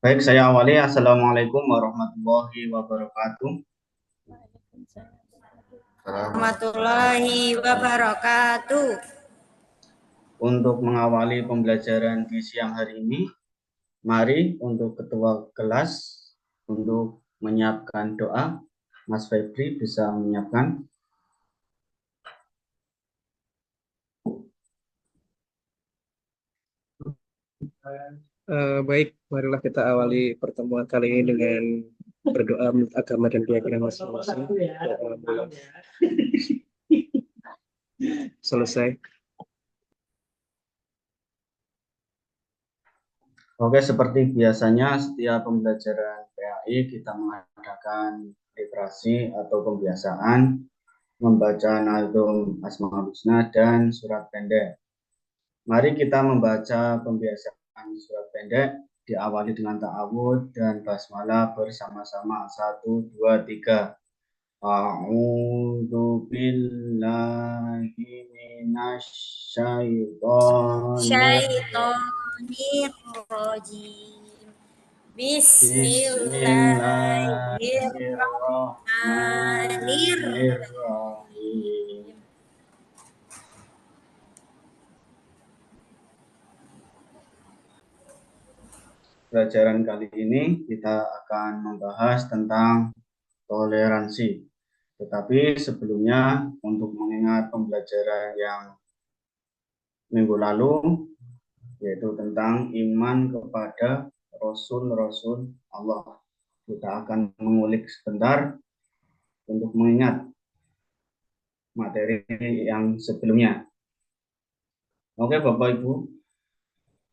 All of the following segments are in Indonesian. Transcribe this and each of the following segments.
Baik, saya awali. Assalamualaikum warahmatullahi wabarakatuh. Warahmatullahi wabarakatuh. Untuk mengawali pembelajaran di siang hari ini, mari untuk ketua kelas untuk menyiapkan doa. Mas Febri bisa menyiapkan. Baik, marilah kita awali pertemuan kali ini dengan berdoa menurut agama dan keyakinan masing-masing. Doa selesai. Oke, seperti biasanya setiap pembelajaran PAI kita mengadakan literasi atau pembiasaan membaca Nazum Asmaul Husna dan surat pendek. Mari kita membaca pembiasaan surat pendek diawali dengan ta'awud dan basmalah bersama-sama. 1, 2, 3. A'udzu billahi minasyaitonir Syaitonir rajim. Bismillahirrahmanirrahim. Bismillahirrahmanirrahim. Pelajaran kali ini kita akan membahas tentang toleransi. Tetapi sebelumnya untuk mengingat pembelajaran yang minggu lalu yaitu tentang iman kepada Rasul-Rasul Allah. Kita akan mengulik sebentar untuk mengingat materi yang sebelumnya. Oke Bapak Ibu,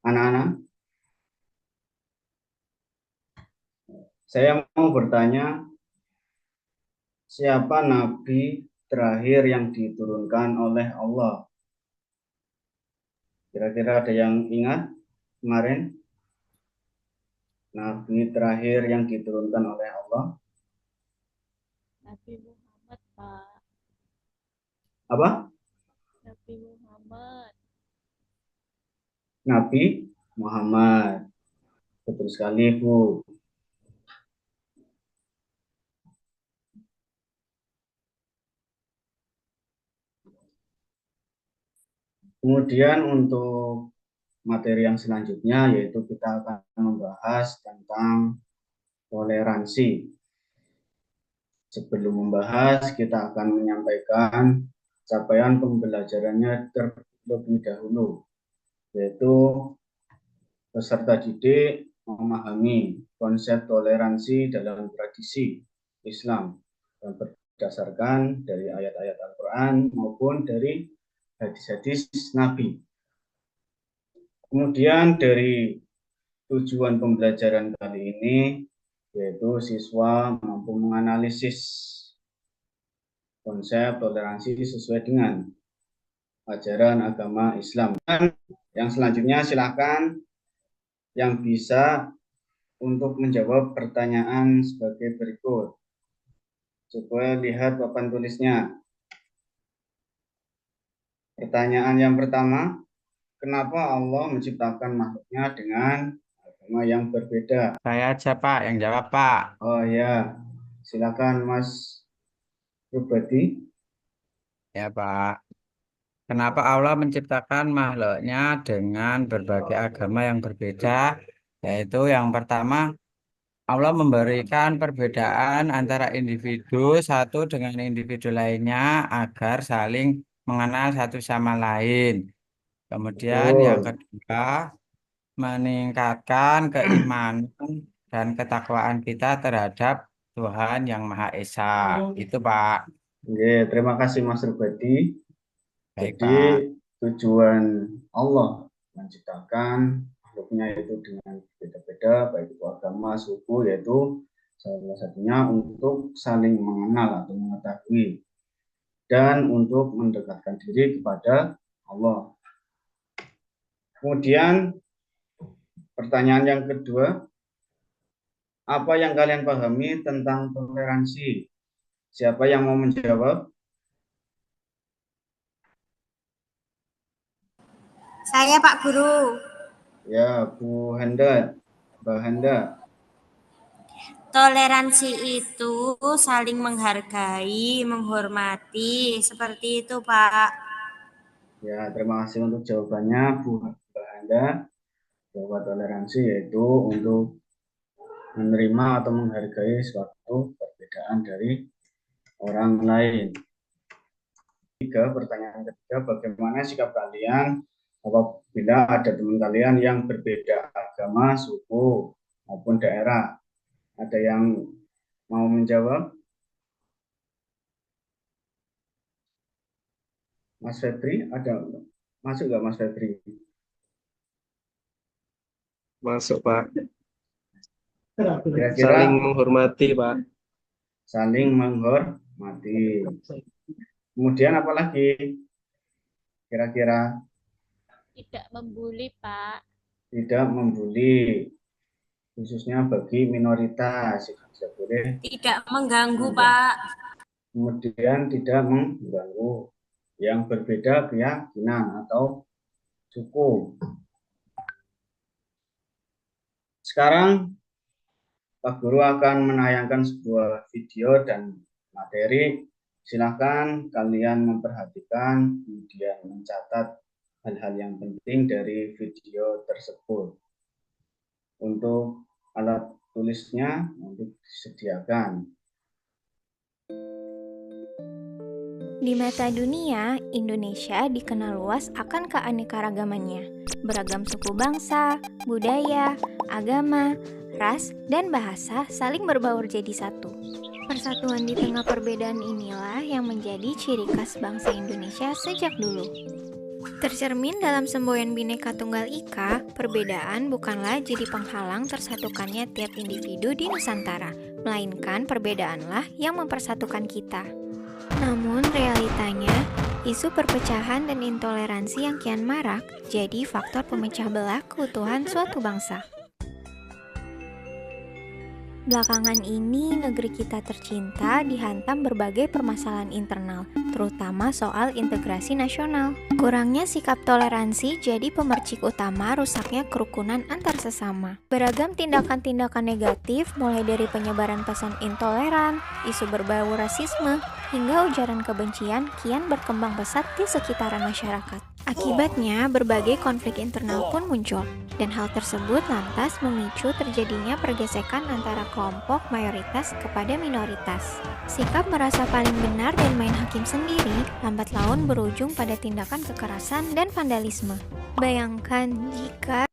anak-anak, saya mau bertanya, siapa nabi terakhir yang diturunkan oleh Allah? Kira-kira ada yang ingat kemarin? Nabi terakhir yang diturunkan oleh Allah? Nabi Muhammad, Pak. Apa? Nabi Muhammad. Nabi Muhammad. Betul sekali, Bu. Kemudian untuk materi yang selanjutnya yaitu kita akan membahas tentang toleransi. Sebelum membahas, kita akan menyampaikan capaian pembelajarannya terlebih dahulu, yaitu peserta didik memahami konsep toleransi dalam tradisi Islam yang berdasarkan dari ayat-ayat Al-Quran maupun dari hadis-hadis Nabi. Kemudian dari tujuan pembelajaran kali ini yaitu siswa mampu menganalisis konsep toleransi sesuai dengan ajaran agama Islam. Dan yang selanjutnya silakan yang bisa untuk menjawab pertanyaan sebagai berikut. Coba lihat papan tulisnya. Pertanyaan yang pertama, kenapa Allah menciptakan makhluknya dengan agama yang berbeda? Saya aja Pak yang jawab Pak. Oh ya, silakan Mas Rubadi. Ya Pak. Kenapa Allah menciptakan makhluknya dengan berbagai agama yang berbeda? Yaitu yang pertama, Allah memberikan perbedaan antara individu satu dengan individu lainnya agar saling mengenal satu sama lain. Kemudian yang Betul. kedua, meningkatkan keimanan dan ketakwaan kita terhadap Tuhan yang Maha Esa. Itu Pak. Oke, terima kasih Mas Rubadi. Baik Jadi Pak. tujuan Allah menciptakan makhluknya itu dengan beda-beda, baik itu agama, suku, yaitu salah satunya untuk saling mengenal atau mengetahui dan untuk mendekatkan diri kepada Allah. Kemudian pertanyaan yang kedua, apa yang kalian pahami tentang toleransi? Siapa yang mau menjawab? Saya Pak Guru. Ya, Bu Henda, Mbak Henda. Toleransi itu saling menghargai, menghormati, seperti itu, Pak. Ya, terima kasih untuk jawabannya, Bu Anda. Bahwa toleransi yaitu untuk menerima atau menghargai suatu perbedaan dari orang lain. Pertanyaan ketiga, bagaimana sikap kalian apabila ada teman kalian yang berbeda agama, suku, maupun daerah? Ada yang mau menjawab? Mas Febri, ada masuk nggak Mas Febri? Masuk, Pak. Kira-kira Saling menghormati, Pak. saling menghormati. Kemudian apa lagi? Kira-kira Tidak membuli, Pak. tidak membuli, khususnya bagi minoritas. Tidak boleh. Tidak mengganggu, Pak. Kemudian tidak mengganggu yang berbeda keyakinan atau suku. Sekarang Pak Guru akan menayangkan sebuah video dan materi. Silakan kalian memperhatikan, kemudian mencatat hal-hal yang penting dari video tersebut. Untuk alat tulisnya nanti disediakan. Di mata dunia, Indonesia dikenal luas akan keanekaragamannya. Beragam suku bangsa, budaya, agama, ras, dan bahasa saling berbaur jadi satu. Persatuan di tengah perbedaan inilah yang menjadi ciri khas bangsa Indonesia sejak dulu. Tercermin dalam semboyan Bhinneka Tunggal Ika, perbedaan bukanlah jadi penghalang tersatukannya tiap individu di Nusantara, melainkan perbedaanlah yang mempersatukan kita. Namun realitanya, isu perpecahan dan intoleransi yang kian marak jadi faktor pemecah belah keutuhan suatu bangsa. Belakangan ini, negeri kita tercinta dihantam berbagai permasalahan internal, terutama soal integrasi nasional. Kurangnya sikap toleransi jadi pemercik utama rusaknya kerukunan antar sesama. Beragam tindakan-tindakan negatif, mulai dari penyebaran pesan intoleran, isu berbau rasisme, hingga ujaran kebencian kian berkembang pesat di sekitaran masyarakat. Akibatnya, berbagai konflik internal pun muncul, dan hal tersebut lantas memicu terjadinya pergesekan antara kelompok mayoritas kepada minoritas. Sikap merasa paling benar dan main hakim sendiri lambat laun berujung pada tindakan kekerasan dan vandalisme. Bayangkan jika...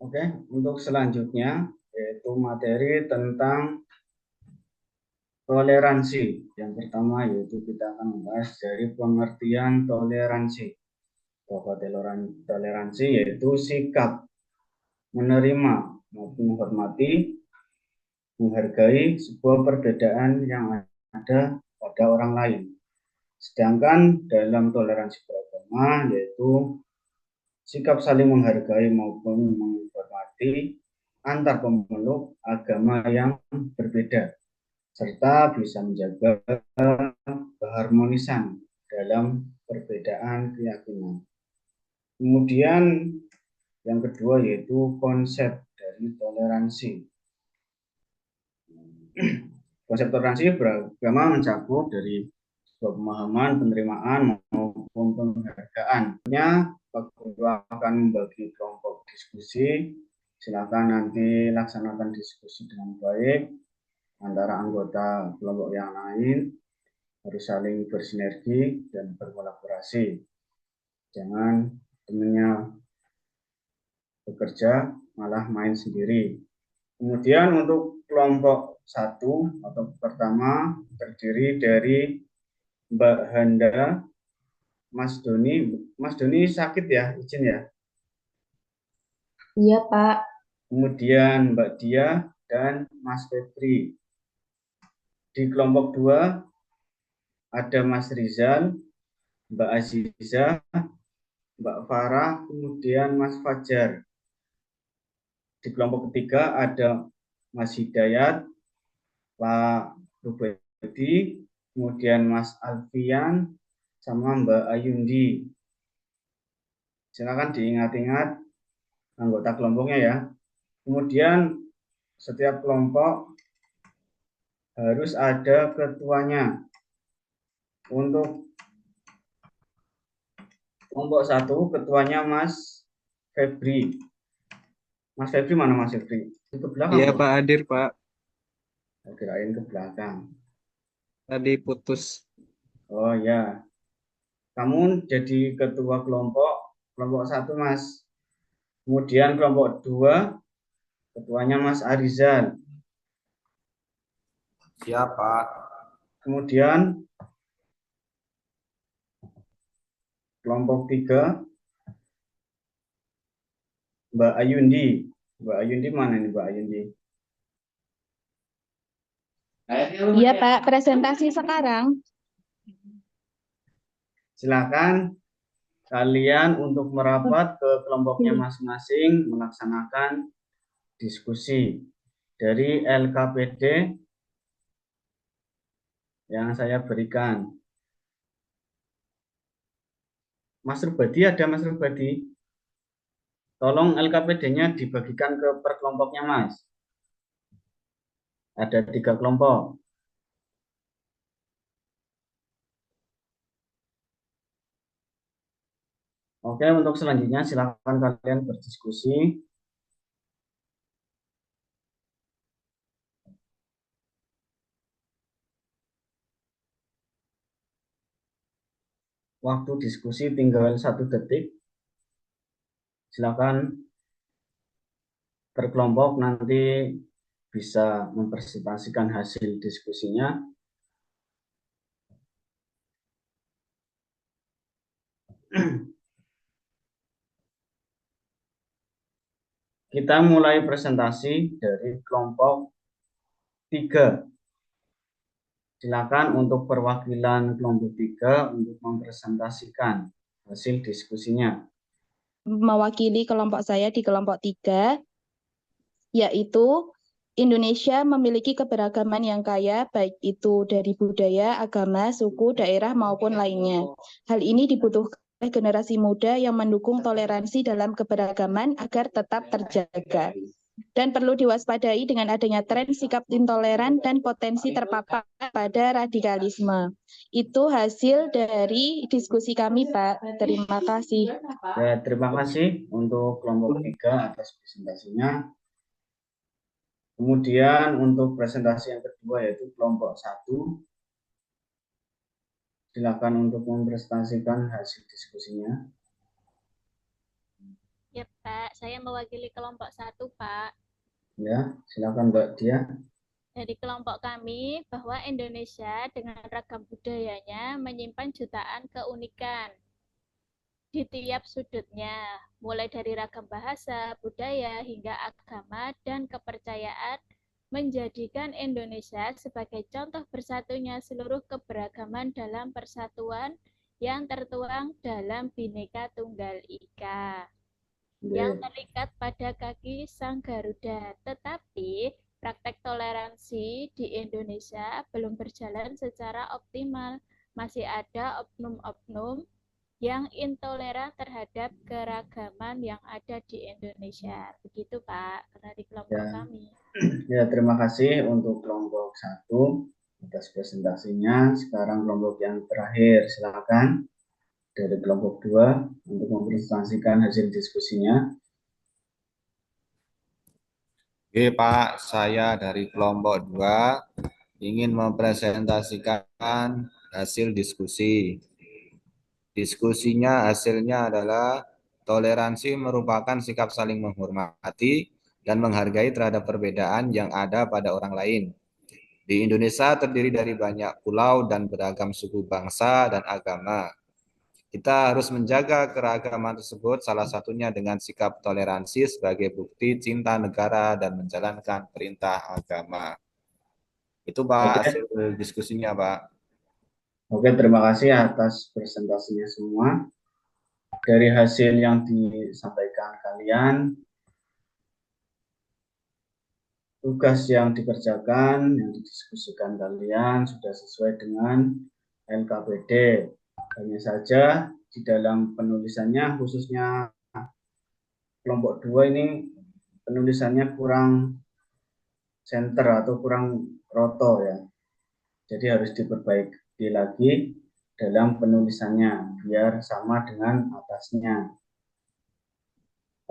Oke, untuk selanjutnya yaitu materi tentang toleransi. Yang pertama yaitu kita akan membahas dari pengertian toleransi. Bahwa toleransi yaitu sikap menerima maupun menghormati, menghargai sebuah perbedaan yang ada pada orang lain. Sedangkan dalam toleransi beragama yaitu sikap saling menghargai maupun menghormati antar pemeluk agama yang berbeda, serta bisa menjaga keharmonisan dalam perbedaan keyakinan. Kemudian yang kedua yaitu konsep dari toleransi. Konsep toleransi beragama mencakup dari sebuah pemahaman, penerimaan maupun penghargaan. Pak Guru akan membagi kelompok diskusi. Silakan nanti laksanakan diskusi dengan baik antara anggota kelompok yang lain, harus saling bersinergi dan berkolaborasi. Jangan temannya bekerja malah main sendiri. Kemudian untuk kelompok 1 atau pertama terdiri dari Mbak Handa, Mas Doni. Mas Doni sakit ya, izin ya? Iya, Pak. Kemudian Mbak Dia dan Mas Febri. Di kelompok 2 ada Mas Rizal, Mbak Aziza, Mbak Farah, kemudian Mas Fajar. Di kelompok ketiga ada Mas Hidayat, Pak Rubedi, kemudian Mas Alfian, sama Mbak Ayundi. Silakan diingat-ingat anggota kelompoknya ya. Kemudian setiap kelompok harus ada ketuanya. Untuk kelompok 1, ketuanya Mas Febri. Mas Febri mana Mas Febri? Di belakang. Iya Pak Adir Pak, Kirain ke belakang. tadi putus. Oh ya, kamu jadi ketua kelompok 1 Mas. Kemudian kelompok 2, ketuanya Mas Arizal. Siap, Pak. Kemudian kelompok 3, Mbak Ayundi. Mbak Ayundi mana nih Mbak Ayundi? Iya Pak, presentasi sekarang. Silakan kalian untuk merapat ke kelompoknya masing-masing melaksanakan diskusi dari LKPD yang saya berikan. Mas Rubadi ada Mas Rubadi? Tolong LKPD-nya dibagikan ke per kelompoknya Mas. Ada 3 kelompok. Oke, untuk selanjutnya silakan kalian berdiskusi. Waktu diskusi tinggal 1 detik. Silakan per kelompok nanti bisa mempresentasikan hasil diskusinya. Kita mulai presentasi dari kelompok 3. Silakan untuk perwakilan kelompok 3 untuk mempresentasikan hasil diskusinya. Mewakili kelompok saya di kelompok 3, yaitu Indonesia memiliki keberagaman yang kaya, baik itu dari budaya, agama, suku, daerah, maupun lainnya. Hal ini dibutuhkan oleh generasi muda yang mendukung toleransi dalam keberagaman agar tetap terjaga. Dan perlu diwaspadai dengan adanya tren sikap intoleran dan potensi terpapar pada radikalisme. Itu hasil dari diskusi kami, Pak. Terima kasih. Ya, terima kasih untuk kelompok 3 atas presentasinya. Kemudian untuk presentasi yang kedua yaitu kelompok 1. Silakan untuk mempresentasikan hasil diskusinya. Ya Pak, saya mewakili kelompok 1 Pak. Ya, silakan Mbak Dia. Dari kelompok kami bahwa Indonesia dengan ragam budayanya menyimpan jutaan keunikan di tiap sudutnya, mulai dari ragam bahasa, budaya, hingga agama dan kepercayaan, menjadikan Indonesia sebagai contoh bersatunya seluruh keberagaman dalam persatuan yang tertuang dalam Bhinneka Tunggal Ika yang terikat pada kaki Sang Garuda. Tetapi praktek toleransi di Indonesia belum berjalan secara optimal. Masih ada oknum-oknum yang intoleran terhadap keragaman yang ada di Indonesia. Begitu Pak, dari kelompok kami. Ya, terima kasih untuk kelompok 1 atas presentasinya. Sekarang kelompok yang terakhir, silakan dari kelompok 2 untuk mempresentasikan hasil diskusinya. Oke Pak, saya dari kelompok 2 ingin mempresentasikan hasil diskusi. Diskusinya hasilnya adalah toleransi merupakan sikap saling menghormati dan menghargai terhadap perbedaan yang ada pada orang lain. Di Indonesia terdiri dari banyak pulau dan beragam suku bangsa dan agama. Kita harus menjaga keragaman tersebut, salah satunya dengan sikap toleransi sebagai bukti cinta negara dan menjalankan perintah agama. Itu Pak, hasil diskusinya Pak. Oke, terima kasih atas presentasinya semua. Dari hasil yang disampaikan kalian, tugas yang dikerjakan, yang didiskusikan kalian sudah sesuai dengan LKPD. Hanya saja di dalam penulisannya, khususnya kelompok 2 ini penulisannya kurang center atau kurang roto ya. Jadi harus diperbaiki lagi dalam penulisannya biar sama dengan atasnya.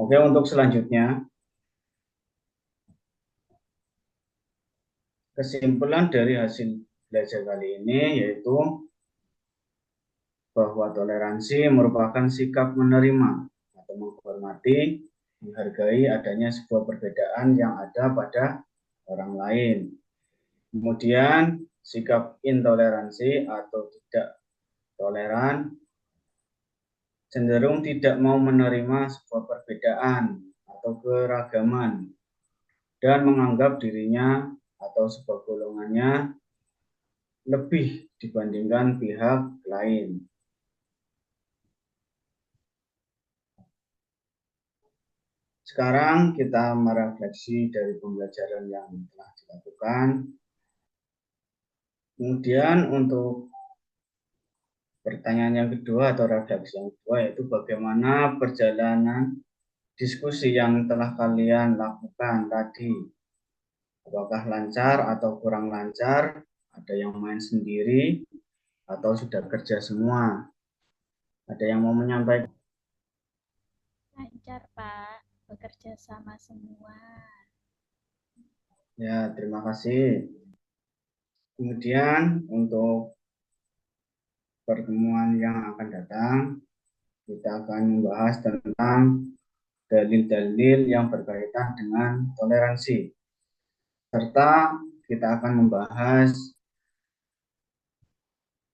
Oke, untuk selanjutnya, kesimpulan dari hasil belajar kali ini yaitu bahwa toleransi merupakan sikap menerima atau menghormati, menghargai adanya sebuah perbedaan yang ada pada orang lain. Kemudian sikap intoleransi atau tidak toleran cenderung tidak mau menerima sebuah perbedaan atau keragaman dan menganggap dirinya atau sebuah golongannya lebih dibandingkan pihak lain. Sekarang kita merefleksi dari pembelajaran yang telah dilakukan. Kemudian untuk pertanyaan yang kedua atau refleksi yang kedua yaitu bagaimana perjalanan diskusi yang telah kalian lakukan tadi. Apakah lancar atau kurang lancar? Ada yang main sendiri atau sudah kerja semua? Ada yang mau menyampaikan? Lancar, Pak. Bekerja sama semua. Ya, terima kasih. Kemudian untuk pertemuan yang akan datang, kita akan membahas tentang dalil-dalil yang berkaitan dengan toleransi. Serta kita akan membahas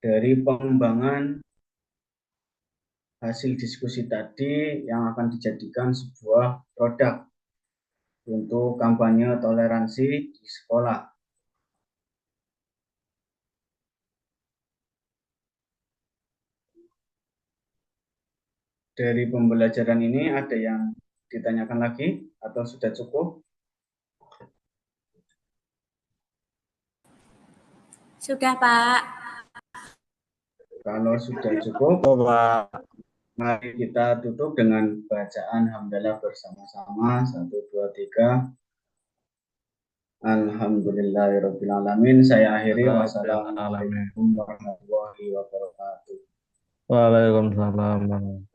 dari pengembangan hasil diskusi tadi yang akan dijadikan sebuah produk untuk kampanye toleransi di sekolah. Dari pembelajaran ini ada yang ditanyakan lagi atau sudah cukup? Sudah, Pak. Kalau sudah cukup, mari kita tutup dengan bacaan hamdalah bersama-sama. 1, 2, 3. Alhamdulillahirrahmanirrahim. Saya akhiri. Wassalamualaikum warahmatullahi wabarakatuh. Waalaikumsalam.